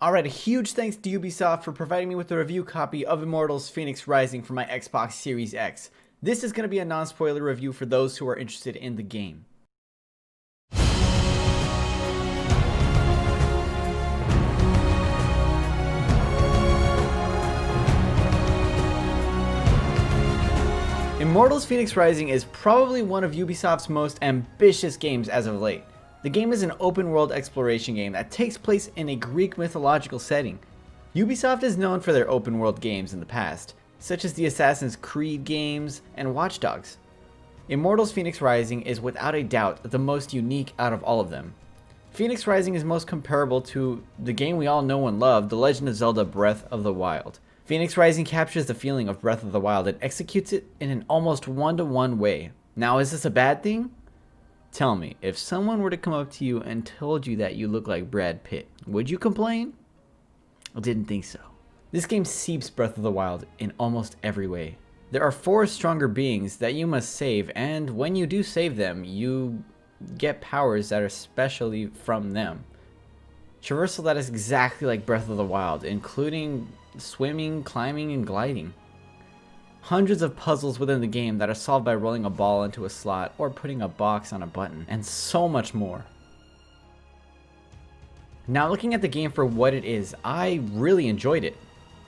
Alright, a huge thanks to Ubisoft for providing me with a review copy of Immortals Fenyx Rising for my Xbox Series X. This is going to be a non-spoiler review for those who are interested in the game. Immortals Fenyx Rising is probably one of Ubisoft's most ambitious games as of late. The game is an open-world exploration game that takes place in a Greek mythological setting. Ubisoft is known for their open-world games in the past, such as the Assassin's Creed games and Watch Dogs. Immortals Fenyx Rising is without a doubt the most unique out of all of them. Fenyx Rising is most comparable to the game we all know and love, The Legend of Zelda Breath of the Wild. Fenyx Rising captures the feeling of Breath of the Wild and executes it in an almost one-to-one way. Now, is this a bad thing? Tell me, if someone were to come up to you and told you that you look like Brad Pitt, would you complain? I didn't think so. This game seeps Breath of the Wild in almost every way. There are 4 stronger beings that you must save, and when you do save them, you get powers that are specially from them. Traversal that is exactly like Breath of the Wild, including swimming, climbing, and gliding. Hundreds of puzzles within the game that are solved by rolling a ball into a slot or putting a box on a button, and so much more. Now, looking at the game for what it is, I really enjoyed it.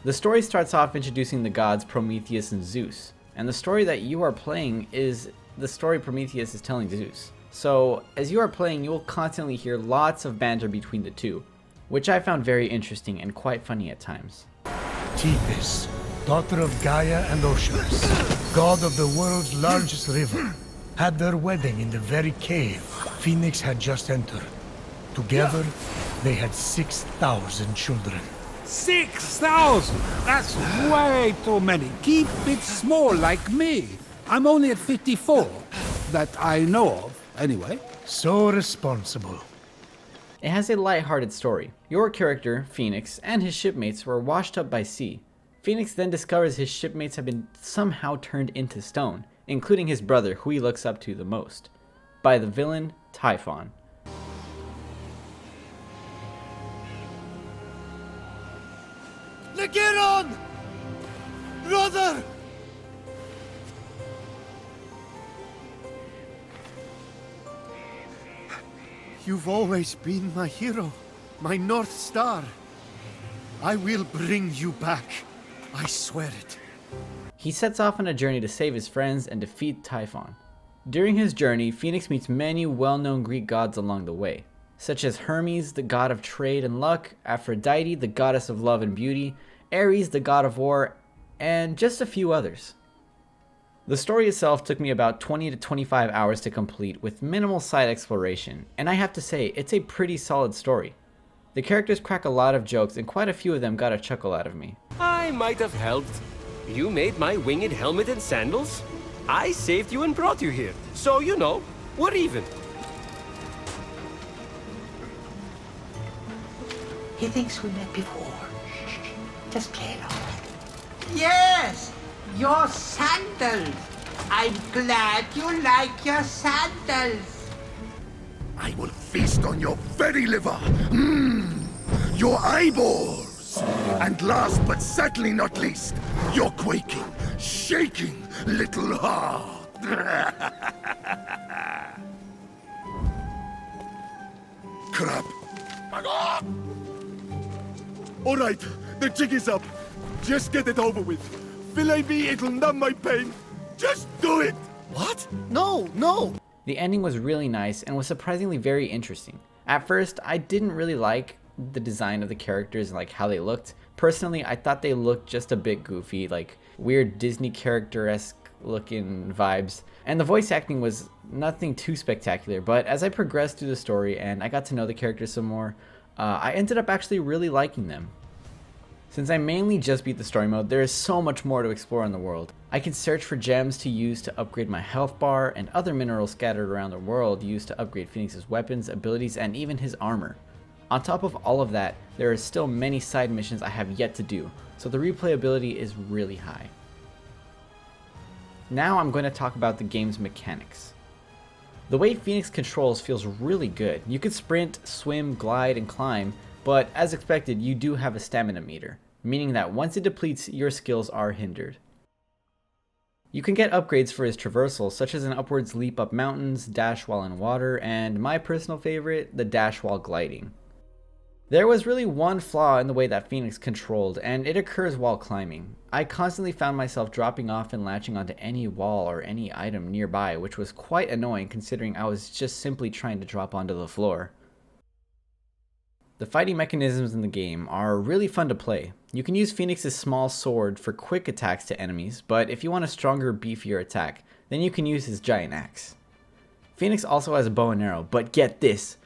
The story starts off introducing the gods Prometheus and Zeus, and the story that you are playing is the story Prometheus is telling Zeus. So, as you are playing, you will constantly hear lots of banter between the two, which I found very interesting and quite funny at times. Tethys, daughter of Gaia and Oceanus, god of the world's largest river, had their wedding in the very cave Fenyx had just entered. Together, they had 6,000 children. 6,000? That's way too many. Keep it small like me. I'm only at 54. That I know of, anyway. So responsible. It has a light-hearted story. Your character, Fenyx, and his shipmates were washed up by sea. Fenyx then discovers his shipmates have been somehow turned into stone, including his brother, who he looks up to the most, by the villain, Typhon. Legeron! Brother! You've always been my hero, my North Star. I will bring you back. I swear it. He sets off on a journey to save his friends and defeat Typhon. During his journey, Fenyx meets many well-known Greek gods along the way, such as Hermes, the god of trade and luck, Aphrodite, the goddess of love and beauty, Ares, the god of war, and just a few others. The story itself took me about 20 to 25 hours to complete with minimal side exploration, and I have to say, it's a pretty solid story. The characters crack a lot of jokes and quite a few of them got a chuckle out of me. I might have helped. You made my winged helmet and sandals. I saved you and brought you here. So, you know, we're even. He thinks we met before. Just play along. Yes! Your sandals! I'm glad you like your sandals! I will feast on your very liver! Your eyeballs! And last but certainly not least, your quaking, shaking little heart! Crap! Alright, the jig is up. Just get it over with. Fillet me, it'll numb my pain. Just do it! What? No, no! The ending was really nice and was surprisingly very interesting. At first, I didn't really like the design of the characters and like how they looked. Personally, I thought they looked just a bit goofy, like weird Disney character-esque looking vibes. And the voice acting was nothing too spectacular, but as I progressed through the story and I got to know the characters some more, I ended up actually really liking them. Since I mainly just beat the story mode, there is so much more to explore in the world. I can search for gems to use to upgrade my health bar and other minerals scattered around the world used to upgrade Fenyx's weapons, abilities, and even his armor. On top of all of that, there are still many side missions I have yet to do, so the replayability is really high. Now I'm going to talk about the game's mechanics. The way Fenyx controls feels really good. You can sprint, swim, glide, and climb, but as expected, you do have a stamina meter, meaning that once it depletes, your skills are hindered. You can get upgrades for his traversal, such as an upwards leap up mountains, dash while in water, and my personal favorite, the dash while gliding. There was really one flaw in the way that Fenyx controlled, and it occurs while climbing. I constantly found myself dropping off and latching onto any wall or any item nearby, which was quite annoying considering I was just simply trying to drop onto the floor. The fighting mechanisms in the game are really fun to play. You can use Fenyx's small sword for quick attacks to enemies, but if you want a stronger, beefier attack, then you can use his giant axe. Fenyx also has a bow and arrow, but get this!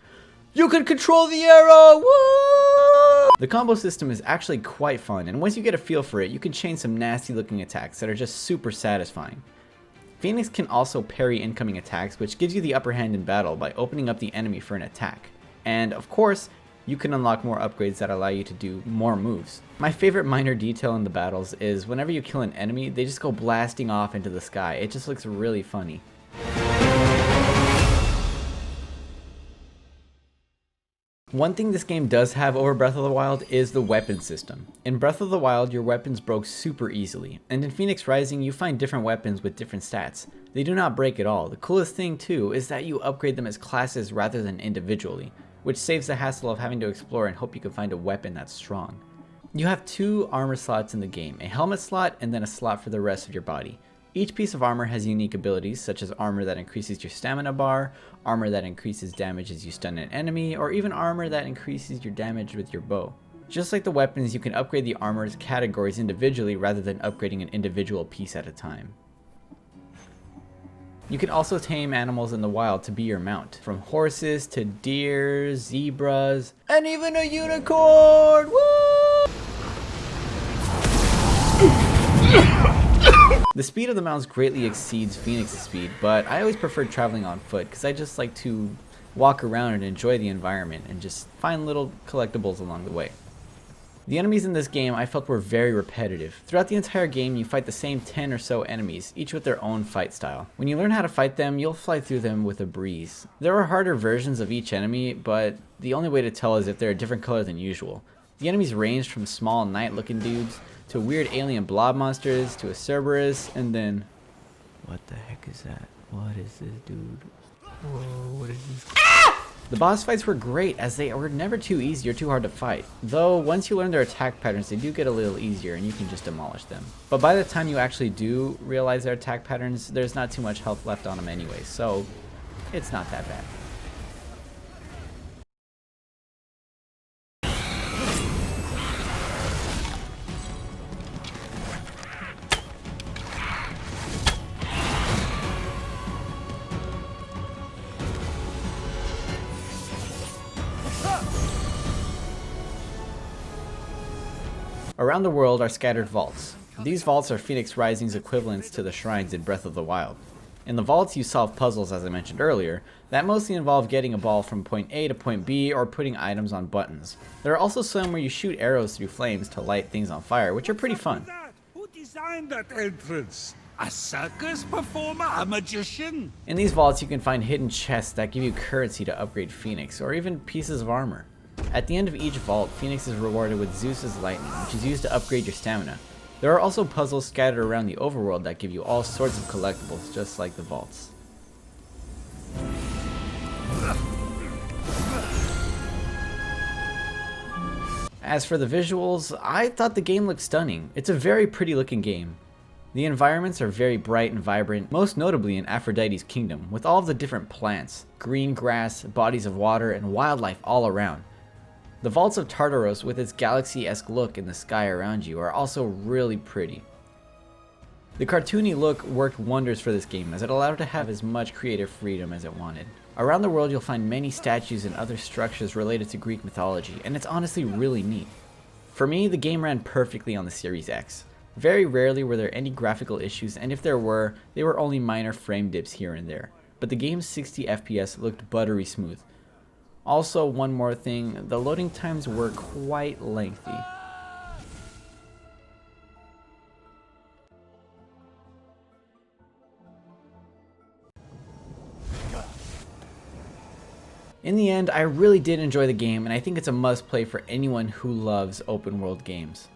You can control the arrow! Woo! The combo system is actually quite fun, and once you get a feel for it, you can chain some nasty looking attacks that are just super satisfying. Fenyx can also parry incoming attacks, which gives you the upper hand in battle by opening up the enemy for an attack. And of course, you can unlock more upgrades that allow you to do more moves. My favorite minor detail in the battles is whenever you kill an enemy, they just go blasting off into the sky. It just looks really funny. One thing this game does have over Breath of the Wild is the weapon system. In Breath of the Wild, your weapons broke super easily, and in Fenyx Rising, you find different weapons with different stats. They do not break at all. The coolest thing too is that you upgrade them as classes rather than individually, which saves the hassle of having to explore and hope you can find a weapon that's strong. You have 2 armor slots in the game, a helmet slot and then a slot for the rest of your body. Each piece of armor has unique abilities, such as armor that increases your stamina bar, armor that increases damage as you stun an enemy, or even armor that increases your damage with your bow. Just like the weapons, you can upgrade the armor's categories individually rather than upgrading an individual piece at a time. You can also tame animals in the wild to be your mount, from horses to deer, zebras, and even a unicorn! Woo! The speed of the mounts greatly exceeds Fenyx's speed, but I always preferred traveling on foot because I just like to walk around and enjoy the environment and just find little collectibles along the way. The enemies in this game I felt were very repetitive. Throughout the entire game you fight the same 10 or so enemies, each with their own fight style. When you learn how to fight them, you'll fly through them with a breeze. There are harder versions of each enemy, but the only way to tell is if they're a different color than usual. The enemies ranged from small knight looking dudes to weird alien blob monsters to a Cerberus, and then... What the heck is that? What is this dude? Whoa, what is this? The boss fights were great, as they were never too easy or too hard to fight. Though, once you learn their attack patterns, they do get a little easier and you can just demolish them. But by the time you actually do realize their attack patterns, there's not too much health left on them anyway, so it's not that bad. Around the world are scattered vaults. These vaults are Fenyx Rising's equivalents to the shrines in Breath of the Wild. In the vaults you solve puzzles, as I mentioned earlier, that mostly involve getting a ball from point A to point B or putting items on buttons. There are also some where you shoot arrows through flames to light things on fire, which are pretty fun. Who designed that entrance? A circus performer? A magician? In these vaults you can find hidden chests that give you currency to upgrade Fenyx, or even pieces of armor. At the end of each vault, Fenyx is rewarded with Zeus's lightning, which is used to upgrade your stamina. There are also puzzles scattered around the overworld that give you all sorts of collectibles, just like the vaults. As for the visuals, I thought the game looked stunning. It's a very pretty looking game. The environments are very bright and vibrant, most notably in Aphrodite's kingdom, with all of the different plants, green grass, bodies of water, and wildlife all around. The vaults of Tartaros, with its galaxy-esque look in the sky around you, are also really pretty. The cartoony look worked wonders for this game, as it allowed it to have as much creative freedom as it wanted. Around the world you'll find many statues and other structures related to Greek mythology, and it's honestly really neat. For me, the game ran perfectly on the Series X. Very rarely were there any graphical issues, and if there were, they were only minor frame dips here and there. But the game's 60 FPS looked buttery smooth. Also, one more thing, the loading times were quite lengthy. In the end, I really did enjoy the game, and I think it's a must play for anyone who loves open world games.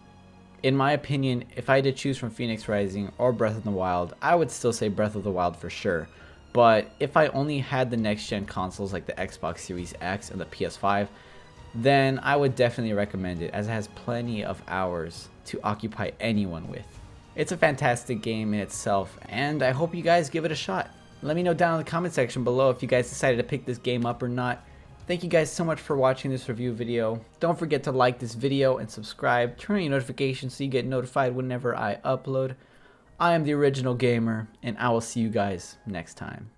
In my opinion, if I had to choose from Fenyx Rising or Breath of the Wild, I would still say Breath of the Wild for sure. But if I only had the next gen consoles like the Xbox Series X and the PS5, then I would definitely recommend it, as it has plenty of hours to occupy anyone with. It's a fantastic game in itself, and I hope you guys give it a shot. Let me know down in the comment section below if you guys decided to pick this game up or not. Thank you guys so much for watching this review video. Don't forget to like this video and subscribe. Turn on your notifications so you get notified whenever I upload. I am the Original Gamer, and I will see you guys next time.